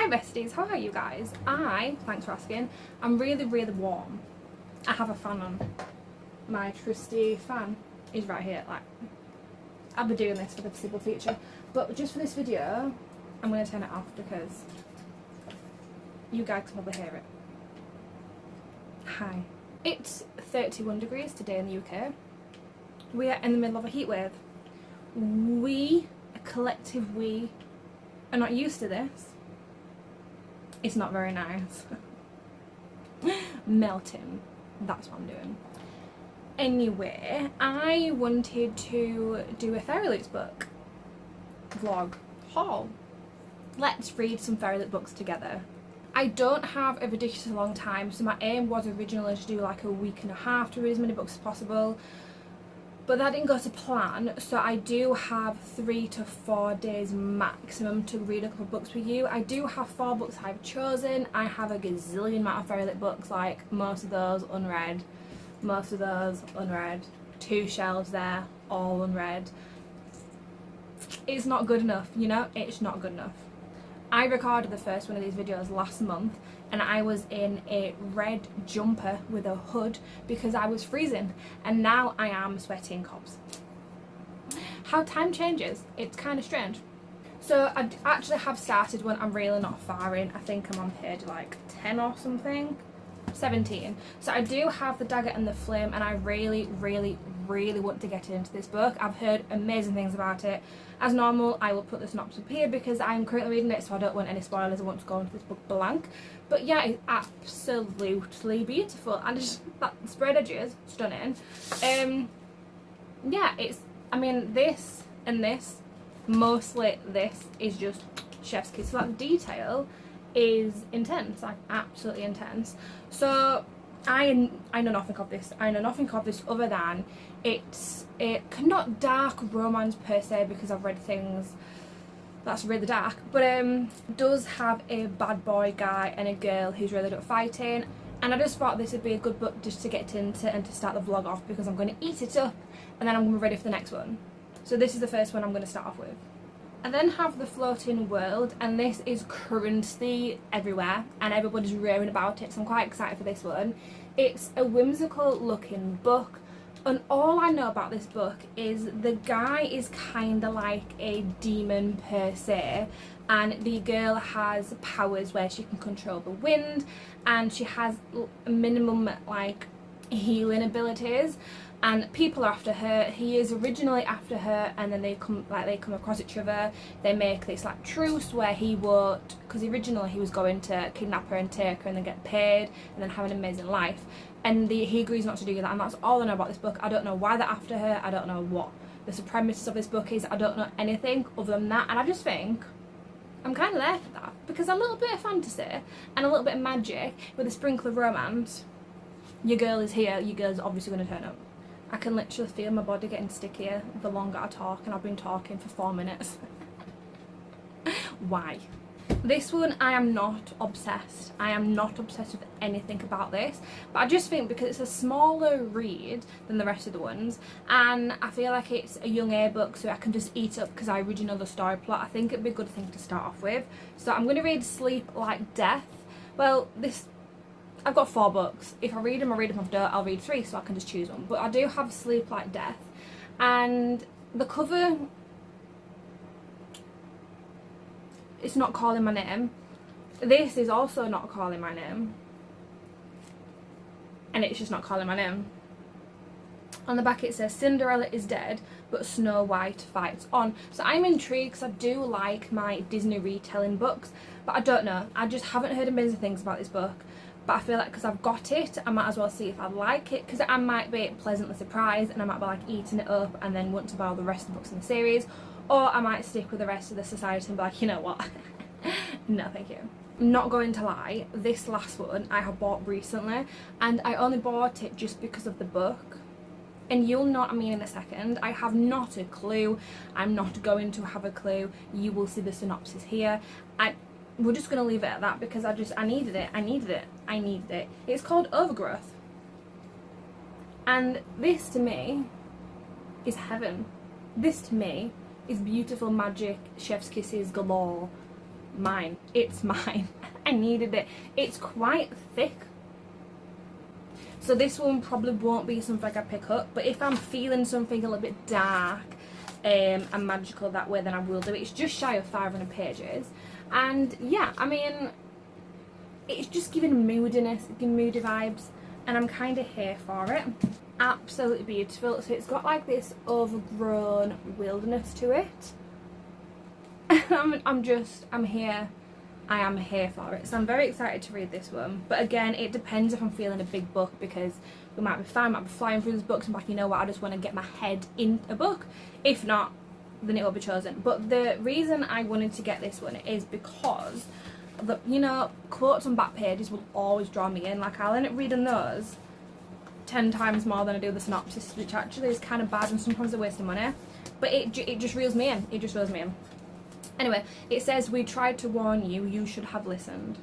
besties, how are you guys? Thanks for asking, I'm really warm. I have a fan on. My trusty fan is right here. Like, I'll be doing this for the foreseeable future, but just for this video I'm going to turn it off because you guys can probably hear it. Hi. It's 31 degrees today in the UK. We are in the middle of a heat wave. A collective we, are not used to this. It's not very nice. Melting. That's what I'm doing. Anyway, I wanted to do a FAIRYLOOT book vlog haul. Let's read some FAIRYLOOT books together. I don't have a ridiculously long time, so my aim was originally to do like a week and a half to read as many books as possible, but that didn't go to plan, so I do have 3 to 4 days maximum to read a couple of books with you. I do have 4 books I've chosen. I have a gazillion amount of FAIRYLOOT books, like most of those unread, 2 shelves there, all unread. It's not good enough, you know, it's not good enough. I recorded the first one of these videos last month and I was in a red jumper with a hood because I was freezing, and now I am sweating cobs. How time changes, it's kind of strange. So I actually have started one. I'm really not far in. I think I'm on page like 10 or something. 17. So I do have The Dagger and the Flame, and I really want to get into this book. I've heard amazing things about it. As normal, I will put the synopsis up here because I'm currently reading it, so I don't want any spoilers. I want to go into this book blank. But yeah, it's absolutely beautiful, and just that sprayed edges, stunning. Yeah, I mean, this and this, mostly this, is just chef's kiss. So that detail is intense, like absolutely intense. So I know nothing of this. I know nothing of this other than it's not dark romance per se, because I've read things that's really dark, but does have a bad boy guy and a girl who's really good at fighting, and I just thought this would be a good book just to get into and to start the vlog off, because I'm going to eat it up and then I'm going to be ready for the next one. So this is the first one I'm going to start off with. I then have The Floating World, and this is currently everywhere and everybody's raving about it, so I'm quite excited for this one. It's a whimsical looking book, and all I know about this book is the guy is kind of like a demon per se, and the girl has powers where she can control the wind, and she has minimum like healing abilities, and people are after her. He is originally after her, and then they come across each other. They make this like truce where he won't, because originally he was going to kidnap her and take her and then get paid and then have an amazing life, and he agrees not to do that, and that's all I know about this book. I don't know why they're after her. I don't know what the supremacy of this book is. I don't know anything other than that, and I just think I'm kind of there for that, because a little bit of fantasy and a little bit of magic with a sprinkle of romance. Your girl is here, your girl's obviously going to turn up. I can literally feel my body getting stickier the longer I talk, and I've been talking for 4 minutes. Why? This one, I am not obsessed. I am not obsessed with anything about this, but I just think because it's a smaller read than the rest of the ones, and I feel like it's a young A book, so I can just eat it up because I already know the story plot. I think it'd be a good thing to start off with. So I'm going to read Sleep Like Death. Well, I've got 4 books. If I read them, If I don't, I'll read 3, so I can just choose one. But I do have Sleep Like Death, and the cover, it's not calling my name. This is also not calling my name, and it's just not calling my name. On the back it says Cinderella is dead, but Snow White fights on. So I'm intrigued because I do like my Disney retelling books, but I don't know. I just haven't heard amazing things about this book. But I feel like because I've got it, I might as well see if I like it, because I might be pleasantly surprised and I might be like eating it up and then want to buy all the rest of the books in the series, or I might stick with the rest of the society and be like, you know what, no thank you. I'm not going to lie, this last one I have bought recently, and I only bought it just because of the book, and you'll know what I mean in a second. I have not a clue. I'm not going to have a clue. You will see the synopsis here. We're just going to leave it at that because I needed it. It's called Overgrowth. And this to me is heaven. This to me is beautiful magic, chef's kisses galore. mine. It's mine. I needed it. It's quite thick. So this one probably won't be something I pick up, but if I'm feeling something a little bit dark and magical that way, then I will do it. It's just shy of 500 pages. And yeah, I mean, it's just giving moodiness, giving moody vibes, and I'm kind of here for it. Absolutely beautiful. So it's got like this overgrown wilderness to it. I'm here. I am here for it. So I'm very excited to read this one. But again, it depends if I'm feeling a big book, because we might be fine, might be flying through these books and like, you know what, I just want to get my head in a book. If not, then it will be chosen. But the reason I wanted to get this one is because, you know, quotes on back pages will always draw me in. Like, I'll end up reading those 10 times more than I do the synopsis, which actually is kind of bad and sometimes a waste of money. But it just reels me in. It just reels me in. Anyway, it says, we tried to warn you, you should have listened.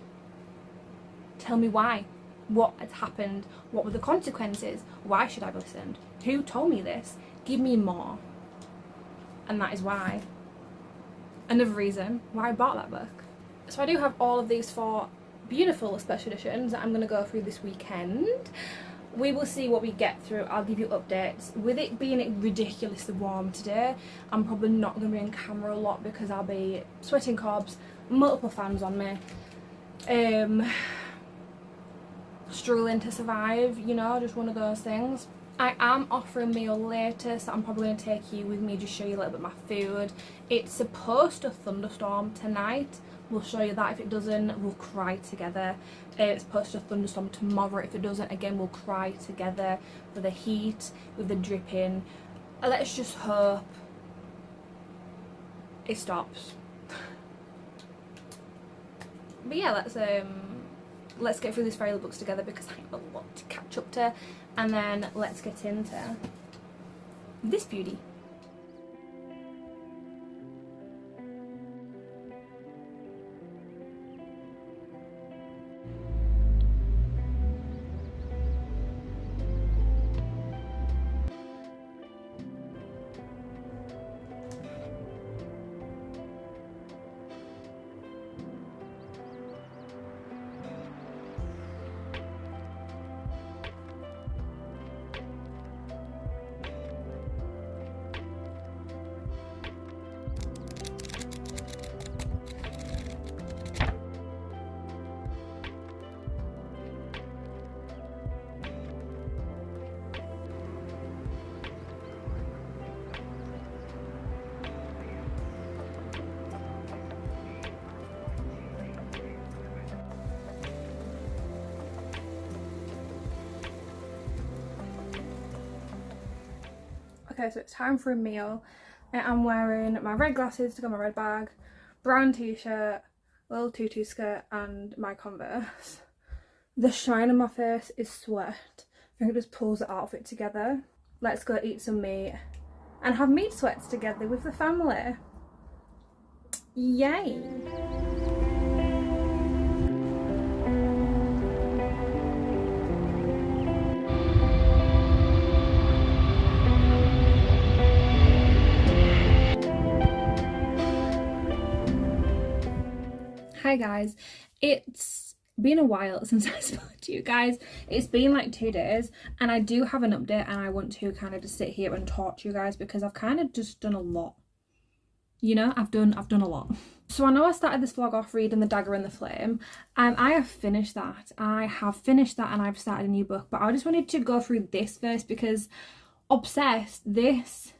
Tell me why. What had happened? What were the consequences? Why should I have listened? Who told me this? Give me more. And that is why. Another reason why I bought that book. So I do have all of these 4 beautiful special editions that I'm going to go through this weekend. We will see what we get through. I'll give you updates. With it being ridiculously warm today, I'm probably not going to be on camera a lot because I'll be sweating cobs, multiple fans on me, struggling to survive, you know, just one of those things. I am offering a meal later, so I'm probably going to take you with me, just show you a little bit of my food. It's supposed to thunderstorm tonight. We'll show you that. If it doesn't, we'll cry together. It's supposed to thunderstorm tomorrow. If it doesn't, again, we'll cry together with the heat, with the dripping. Let's just hope it stops. But yeah, let's get through these FAIRYLOOT books together because I have a lot to catch up to, and then let's get into this beauty. Okay, so it's time for a meal. I'm wearing my red glasses to go my red bag, brown t-shirt, little tutu skirt, and my Converse. The shine on my face is sweat. I think it just pulls the outfit together. Let's go eat some meat and have meat sweats together with the family. Yay! Hi guys, it's been a while since I spoke to you guys. It's been like 2 days and I do have an update, and I want to kind of just sit here and talk to you guys because I've kind of just done a lot. You know, I've done a lot. So I know I started this vlog off reading The Dagger and the Flame, and I have finished that. and I've started a new book, but I just wanted to go through this first because obsessed, this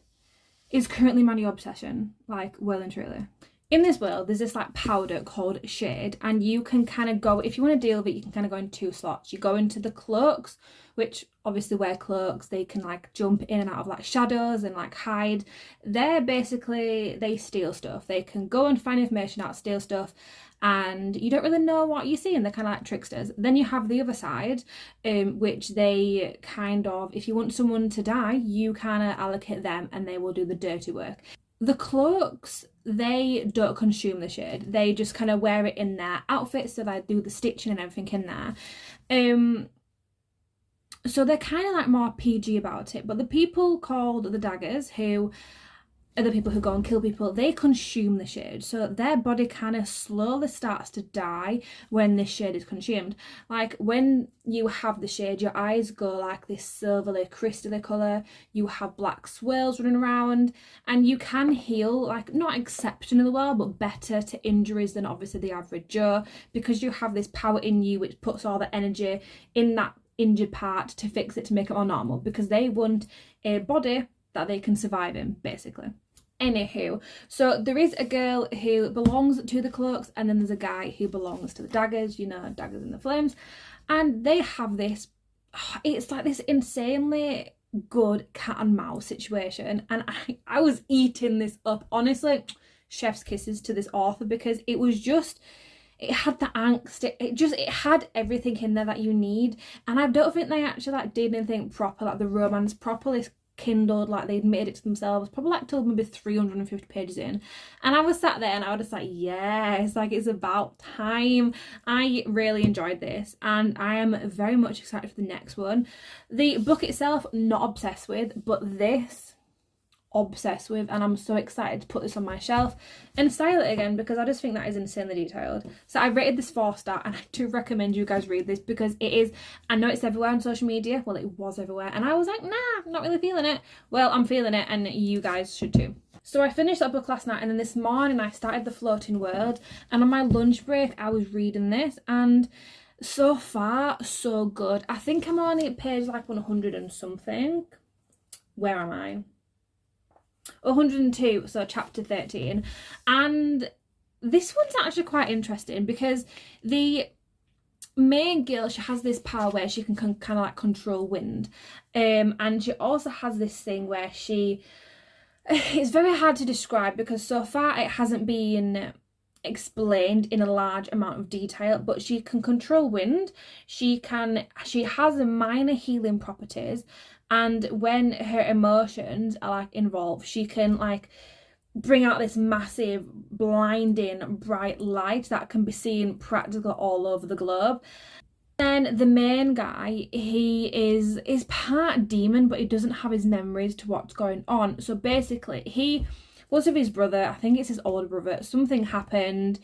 is currently my new obsession, like well and truly. In this world, there's this like powder called shade, and you can kind of go, if you want to deal with it, you can kind of go in 2 slots. You go into the cloaks, which obviously wear cloaks, they can like jump in and out of like shadows and like hide. They're basically, they steal stuff. They can go and find information out, steal stuff, and you don't really know what you see, and they're kind of like tricksters. Then you have the other side, which they kind of, if you want someone to die, you kind of allocate them and they will do the dirty work. The cloaks, they don't consume the shade. They just kind of wear it in their outfits, so they do the stitching and everything in there. So they're kind of like more PG about it. But the people called the Daggers, who other people who go and kill people, they consume the shade. So their body kind of slowly starts to die when this shade is consumed. Like when you have the shade, your eyes go like this silvery, crystally colour. You have black swirls running around, and you can heal, like not exceptionally well, but better to injuries than obviously the average Joe, because you have this power in you which puts all the energy in that injured part to fix it, to make it more normal, because they want a body that they can survive in, basically. Anywho, so there is a girl who belongs to the cloaks, and then there's a guy who belongs to the daggers, you know, daggers in the flames, and they have this, it's like this insanely good cat and mouse situation, and I was eating this up, honestly. Chef's kisses to this author, because it was just, it had the angst, it had everything in there that you need, and I don't think they actually like did anything proper, like the romance properly kindled, like they'd made it to themselves, probably like till maybe 350 pages in, and I was sat there and I was just like, yes, like it's about time. I really enjoyed this, and I am very much excited for the next one. The book itself, not obsessed with, but this, obsessed with, and I'm so excited to put this on my shelf and style it again, because I just think that is insanely detailed. So I rated this 4-star, and I do recommend you guys read this, because it is, I know it's everywhere on social media, well it was everywhere, and I was like, nah, I'm not really feeling it. Well, I'm feeling it, and you guys should too. So I finished that book last night, and then this morning I started The Floating World, and on my lunch break I was reading this, and so far so good. I think I'm only at page like 100 and something. Where am I? 102, so chapter 13, and this one's actually quite interesting, because the main girl, she has this power where she can kind of like control wind, and she also has this thing where she, it's very hard to describe because so far it hasn't been explained in a large amount of detail, but she can control wind, she has minor healing properties, and when her emotions are like involved, she can like bring out this massive blinding bright light that can be seen practically all over the globe. Then the main guy, he is part demon, but he doesn't have his memories to what's going on. So basically he was with his brother, I think it's his older brother, something happened,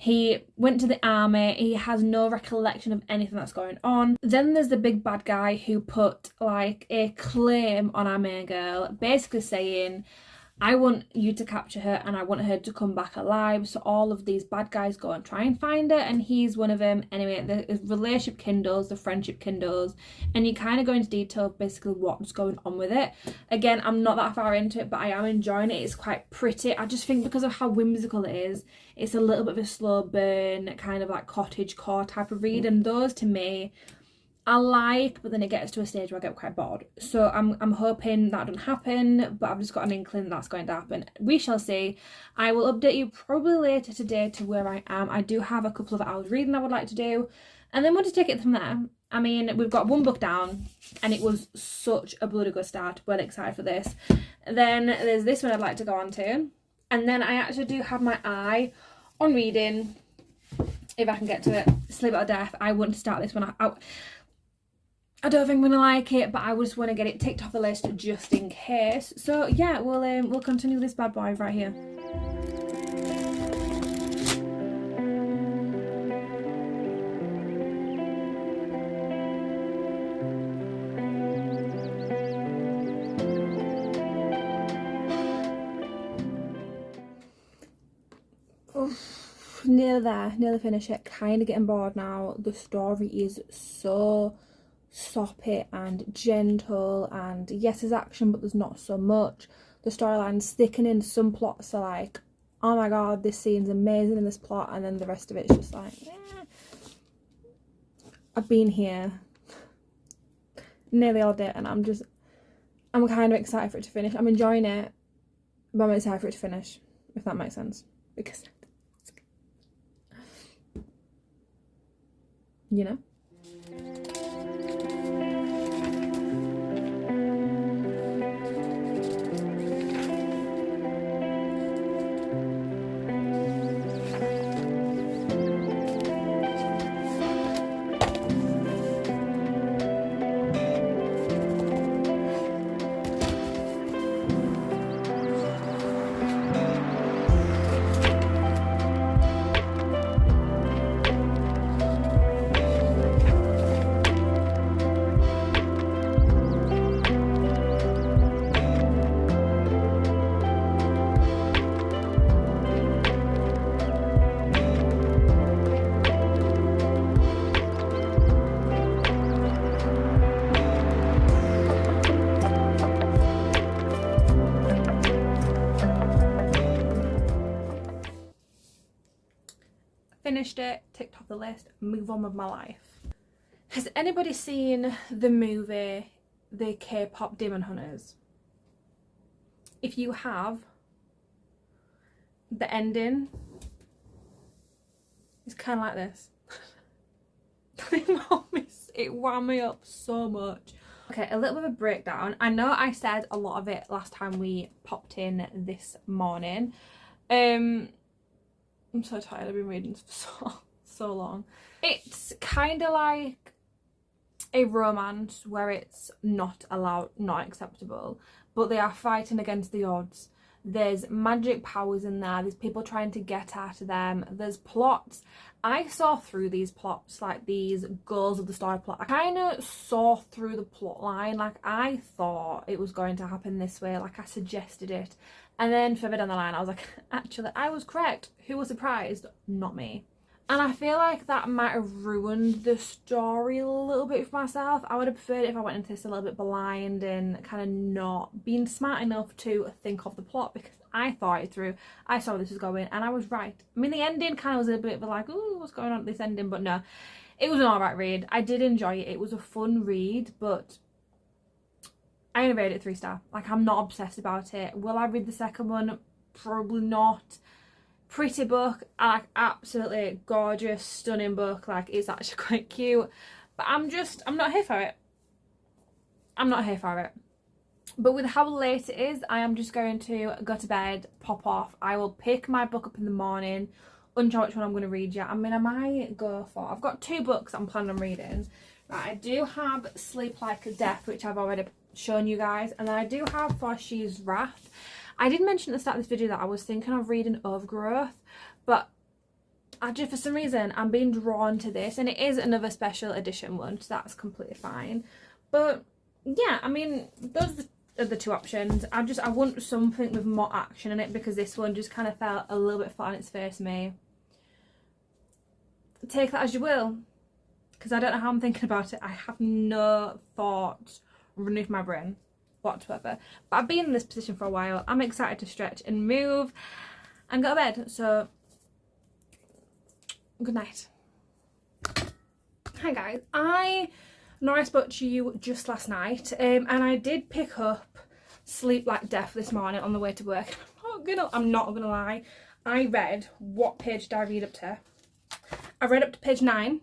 he went to the army, he has no recollection of anything that's going on. Then there's the big bad guy who put like a claim on our main girl, basically saying, I want you to capture her and I want her to come back alive. So all of these bad guys go and try and find her, and he's one of them. Anyway, the relationship kindles, the friendship kindles, and you kind of go into detail of basically what's going on with it. Again, I'm not that far into it, but I am enjoying it. It's quite pretty. I just think because of how whimsical it is, it's a little bit of a slow burn, kind of like cottagecore type of read, and those to me I like, but then it gets to a stage where I get quite bored. So I'm hoping that doesn't happen, but I've just got an inkling that's going to happen. We shall see. I will update you probably later today to where I am. I do have a couple of hours reading I would like to do, and then we'll just take it from there. I mean, we've got one book down, and it was such a bloody good start. Well excited for this. Then there's this one I'd like to go on to, and then I actually do have my eye on reading, if I can get to it, Sleep Out of Death. I want to start this one out. I don't think I'm gonna like it, but I just want to get it ticked off the list just in case. So yeah, we'll continue this bad boy right here. Oof, nearly there, nearly finished it. Kind of getting bored now. The story is so soppy and gentle, and yes, there's action, but there's not so much. The storyline's thickening. Some plots are like, oh my god, this scene's amazing in this plot, and then the rest of it's just like, I've been here nearly all day, and I'm kind of excited for it to finish. I'm enjoying it, but I'm excited for it to finish, if that makes sense, because you know. finished it, ticked off the list, move on with my life. Has anybody seen the movie The K-Pop Demon Hunters? If you have, the ending is kind of like this. It wound me up so much. Okay, a little bit of a breakdown. I know I said a lot of it last time we popped in this morning. I'm so tired. I've been reading for so long. It's kind of like a romance where it's not allowed, not acceptable, but they are fighting against the odds. There's magic powers in there, there's people trying to get at them, there's plots. I saw through these plots, like these goals of the story plot. I kind of saw through the plot line, like I thought it was going to happen this way, like I suggested it. And then further down the line I was like, actually I was correct. Who was surprised? Not me. And I feel like that might have ruined the story a little bit for myself. I would have preferred it if I went into this a little bit blind and kind of not being smart enough to think of the plot, because I thought it through. I saw where this was going and I was right. I mean, the ending kind of was a bit of like, ooh, what's going on at this ending? But no, it was an alright read. I did enjoy it. It was a fun read, but I only rated it 3-star. Like, I'm not obsessed about it. Will I read the second one? Probably not. Pretty book, like absolutely gorgeous, stunning book, like it's actually quite cute, but I'm not here for it. I'm not here for it. But with how late it is, I am just going to go to bed, pop off. I will pick my book up in the morning, unsure which one I'm going to read yet. I mean, I might go for, I've got 2 books I'm planning on reading. Right, I do have Sleep Like a Death, which I've already shown you guys, and then I do have For She's Wrath. I did mention at the start of this video that I was thinking of reading Overgrowth, but I just, for some reason, I'm being drawn to this, and it is another special edition one, so that's completely fine. But yeah, I mean, those are the 2 options. I want something with more action in it, because this one just kind of felt a little bit flat on its face to me. Take that as you will, because I don't know how I'm thinking about it. I have no thoughts running through my brain whatsoever, but I've been in this position for a while. I'm excited to stretch and move and go to bed, so good night. Hi guys, I know I spoke to you just last night, and I did pick up Sleep Like Death this morning on the way to work. I'm not gonna lie, I read, what page did I read up to? I read up to page 9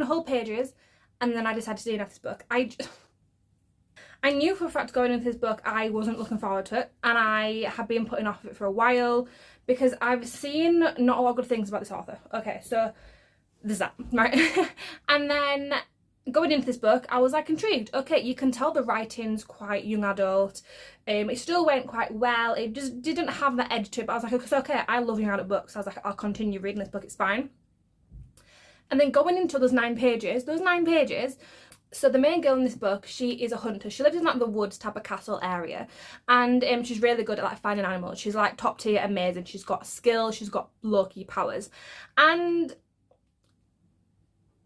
whole pages, and then I decided to do this book. I knew for a fact going into this book I wasn't looking forward to it, and I had been putting off it for a while because I've seen not a lot of good things about this author. Okay, so there's that, right? And then going into this book I was like intrigued. Okay, you can tell the writing's quite young adult. It still went quite well. It just didn't have that edge to it, but I was like, it's okay, I love young adult books. I was like, I'll continue reading this book, it's fine. And then going into those 9 pages, so the main girl in this book, she is a hunter. She lives in like the woods type of castle area, and she's really good at like finding animals. She's like top tier, amazing. She's got skill, she's got low-key powers, and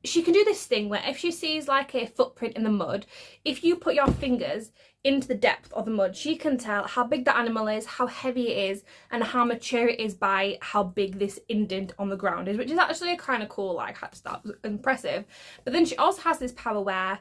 she can do this thing where if she sees like a footprint in the mud, if you put your fingers into the depth of the mud, she can tell how big the animal is, how heavy it is, and how mature it is by how big this indent on the ground is, which is actually kind of cool. Like, that was impressive. But then she also has this power where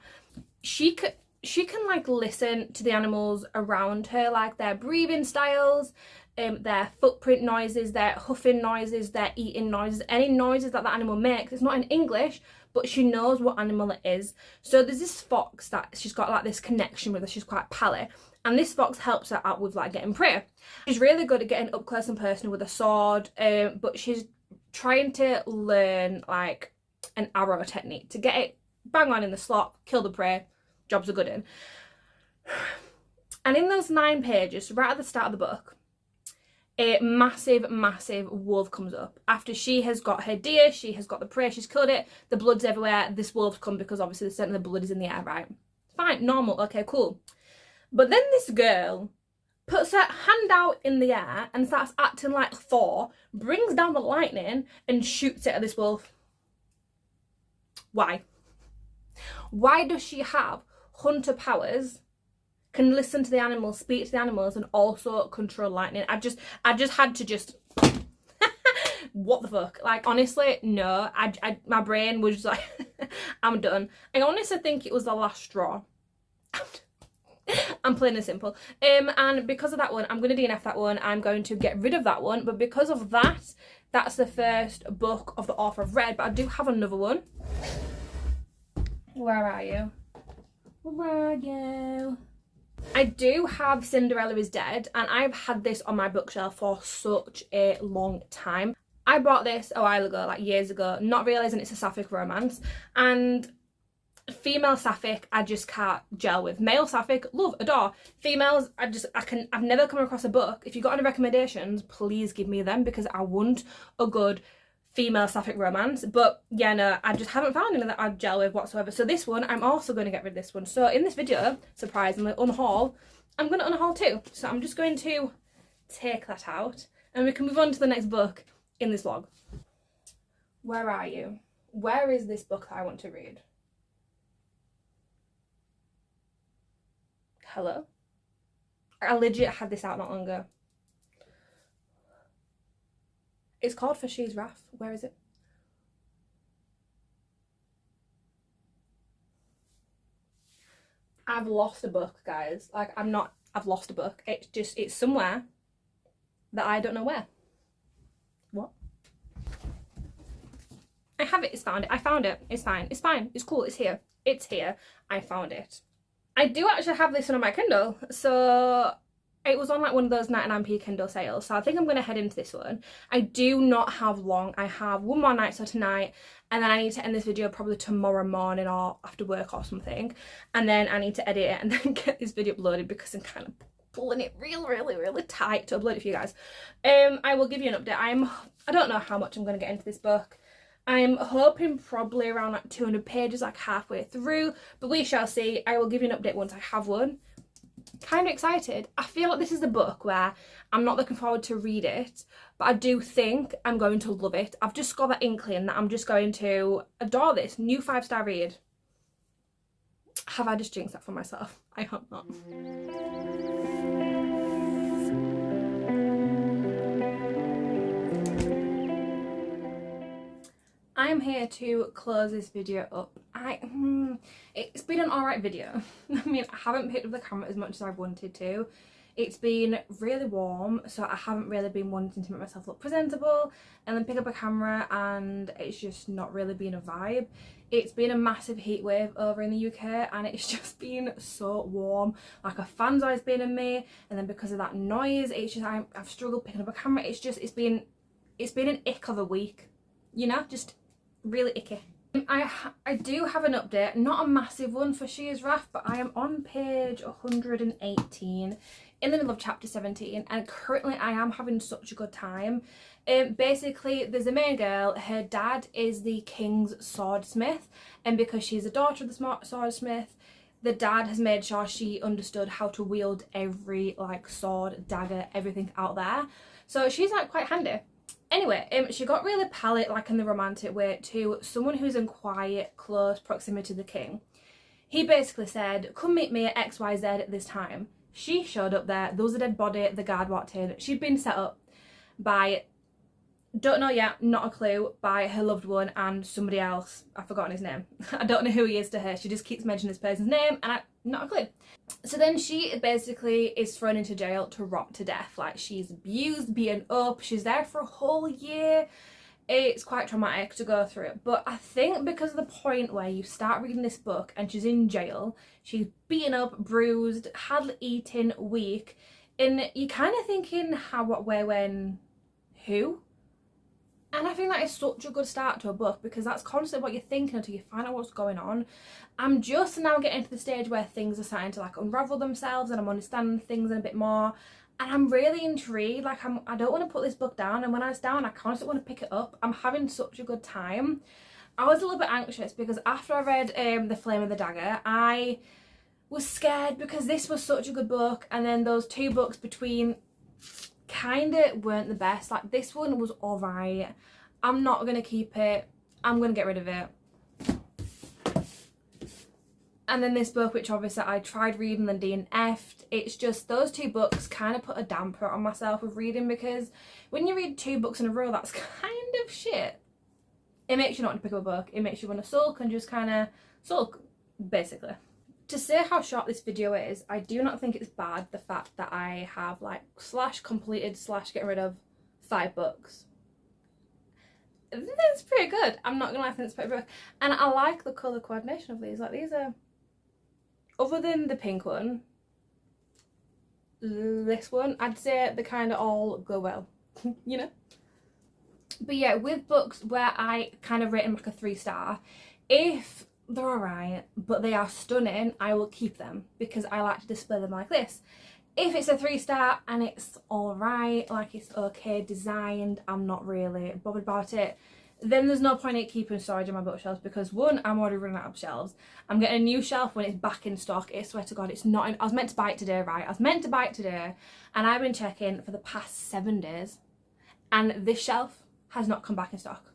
she can like listen to the animals around her, like their breathing styles, their footprint noises, their huffing noises, their eating noises, any noises that the animal makes. It's not in English, but she knows what animal it is. So there's this fox that she's got like this connection with her. She's quite pally, and this fox helps her out with like getting prey. She's really good at getting up close and personal with a sword, but she's trying to learn like an arrow technique to get it bang on in the slot, kill the prey. Jobs are good in. And in those 9 pages, right at the start of the book, a massive wolf comes up. After she has got her deer, she has got the prey, she's killed it, the blood's everywhere, this wolf's come because obviously the scent of the blood is in the air, right? Fine, normal, okay, cool. But then this girl puts her hand out in the air and starts acting like Thor, brings down the lightning and shoots it at this wolf. Why? Why does she have hunter powers, can listen to the animals, speak to the animals, and also control lightning? I just had to just What the fuck? Like, honestly, no. My brain was just like, I'm done. I honestly think it was the last straw. I'm plain and simple. And because of that one, I'm going to DNF that one. I'm going to get rid of that one. But because of that, that's the first book of the author I've read. But I do have another one. Where are you? Where are you? I do have Cinderella is Dead, and I've had this on my bookshelf for such a long time. I bought this a while ago, like years ago, not realising it's a sapphic romance. And female sapphic, I just can't gel with. Male sapphic, love, adore. Females, I've never come across a book. If you've got any recommendations, please give me them, because I want a good female sapphic romance. But yeah, no, I just haven't found any that I gel with whatsoever. So this one, I'm also going to get rid of this one. So in this video, surprisingly, unhaul, I'm going to unhaul too. So I'm just going to take that out, and we can move on to the next book in this vlog. Where are you? Where is this book that I want to read? Hello? I legit had this out not long ago. It's called For She's Wrath. Where is it? I've lost a book, guys. Like, I've lost a book. It's somewhere that I don't know where. What? I have it. It's found it. I found it. It's fine. It's fine. It's cool. It's here. It's here. I found it. I do actually have this one on my Kindle. So it was on like one of those 99p Kindle sales. So I think I'm going to head into this one. I do not have long. I have one more night, so tonight. And then I need to end this video probably tomorrow morning or after work or something. And then I need to edit it and then get this video uploaded, because I'm kind of pulling it really tight to upload it for you guys. I will give you an update. I don't know how much I'm going to get into this book. I'm hoping probably around like 200 pages, like halfway through, but we shall see. I will give you an update once I have one. Kind of excited. I feel like this is a book where I'm not looking forward to read it, but I do think I'm going to love it. I've just got that inkling that I'm just going to adore this. New 5-star read. Have I just jinxed that for myself? I hope not. I'm here to close this video up. It's been an alright video. I mean, I haven't picked up the camera as much as I wanted to. It's been really warm, so I haven't really been wanting to make myself look presentable and then pick up a camera, and it's just not really been a vibe. It's been a massive heat wave over in the UK, and it's just been so warm. Like, a fan's always been in me, and then because of that noise, it's just I've struggled picking up a camera. It's been an ick of a week, you know, just really icky. I do have an update, not a massive one for She Is Wrath, but I am on page 118 in the middle of chapter 17, and currently I am having such a good time. Basically, there's a main girl. Her dad is the king's swordsmith, and because she's a daughter of the swordsmith, the dad has made sure she understood how to wield every like sword, dagger, everything out there. So she's like quite handy. Anyway, she got really pally, like in the romantic way, to someone who's in quiet, close proximity to the king. He basically said, come meet me at XYZ at this time. She showed up there, there was a dead body, the guard walked in. She'd been set up by, don't know yet, not a clue, by her loved one and somebody else. I've forgotten his name. I don't know who he is to her. She just keeps mentioning this person's name and not a clue. So then she basically is thrown into jail to rot to death. Like, she's abused, beaten up, she's there for a whole year. It's quite traumatic to go through it. But I think because of the point where you start reading this book and she's in jail, she's beaten up, bruised, hardly eaten, weak, and you're kind of thinking how, what, where, when, who? And I think that is such a good start to a book, because that's constantly what you're thinking until you find out what's going on. I'm just now getting to the stage where things are starting to like unravel themselves, and I'm understanding things a bit more, and I'm really intrigued. Like, I don't want to put this book down, and when I was down I constantly want to pick it up. I'm having such a good time. I was a little bit anxious because after I read The Flame of the Dagger, I was scared because this was such a good book, and then those two books between kinda weren't the best. Like, this one was alright. I'm not gonna keep it. I'm gonna get rid of it. And then this book, which obviously I tried reading and DNF'd. It's just those two books kind of put a damper on myself with reading, because when you read 2 books in a row, that's kind of shit. It makes you not want to pick up a book. It makes you want to sulk and just kind of sulk, basically. To say how short this video is, I do not think it's bad, the fact that I have like slash completed slash getting rid of 5 books. That's pretty good. I'm not gonna lie, I think it's pretty good. And I like the colour coordination of these. Like, these are, other than the pink one, this one, I'd say they kind of all go well, you know? But yeah, with books where I kind of rate them like a 3-star, if they're alright but they are stunning, I will keep them because I like to display them like this. If it's a 3-star and it's alright, like it's okay designed, I'm not really bothered about it, then there's no point in keeping storage on my bookshelves, because 1, I'm already running out of shelves. I'm getting a new shelf when it's back in stock. I swear to God, it's not in, I was meant to buy it today, right? I was meant to buy it today, and I've been checking for the past 7 days, and this shelf has not come back in stock.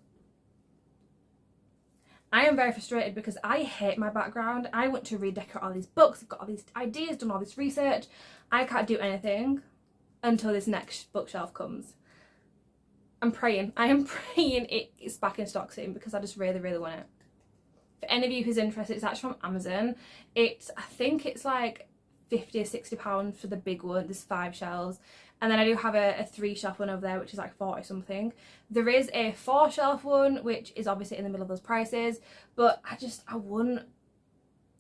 I am very frustrated because I hate my background. I want to redecorate all these books, I've got all these ideas, done all this research. I can't do anything until this next bookshelf comes. I'm praying. I am praying it's back in stock soon, because I just really, really want it. For any of you who's interested, it's actually from Amazon. I think it's like £50 or £60 for the big one. There's 5 shelves. And then I do have a 3-shelf one over there, which is like 40 something. There is a 4-shelf one, which is obviously in the middle of those prices. But I want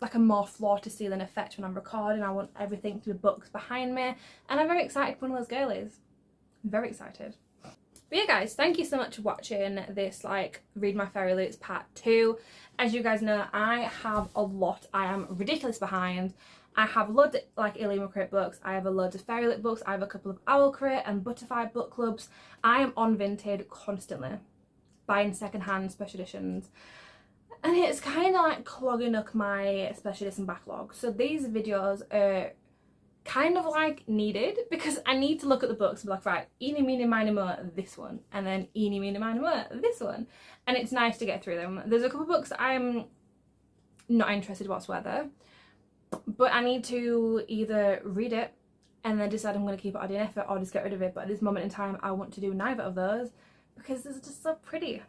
like a more floor to ceiling effect when I'm recording. I want everything to be books behind me. And I'm very excited for one of those girlies. I'm very excited. But yeah guys, thank you so much for watching this like Read My Fairy Loots part 2. As you guys know, I have a lot. I am ridiculous behind. I have loads of like Illegal Crate books, I have a load of FAIRYLOOT books, I have a couple of Owl Crate and Butterfly book clubs. I am on Vinted constantly, buying secondhand special editions. And it's kind of like clogging up my special edition backlog. So these videos are kind of like needed, because I need to look at the books and be like, right, eeny, meeny, miny, mo, this one. And then eeny, meeny, miny, mo, this one. And it's nice to get through them. There's a couple of books I'm not interested whatsoever. But I need to either read it and then decide I'm going to keep it or DNF it, or just get rid of it. But at this moment in time, I want to do neither of those because it's just so pretty.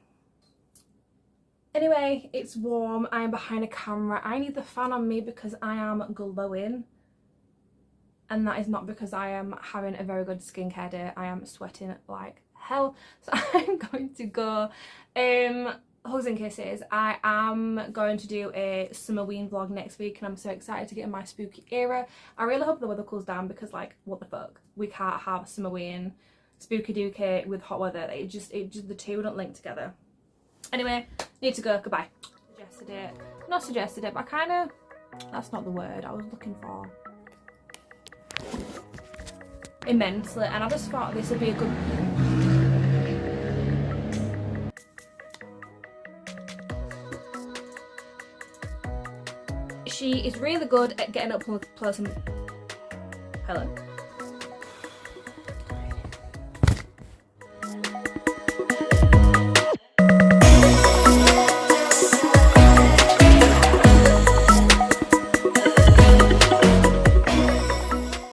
Anyway, it's warm. I am behind a camera. I need the fan on me because I am glowing. And that is not because I am having a very good skincare day. I am sweating like hell. So I'm going to go. Hugs and kisses. I am going to do a Summerween vlog next week, and I'm so excited to get in my spooky era. I really hope the weather cools down, because like, what the fuck, we can't have Summerween spooky dookie with hot weather. It just the two don't link together. Anyway, need to go. Goodbye. Suggested it, not suggested it, but I kind of, that's not the word I was looking for. Immensely, and I just thought this would be a good. She is really good at getting up close and... Hello?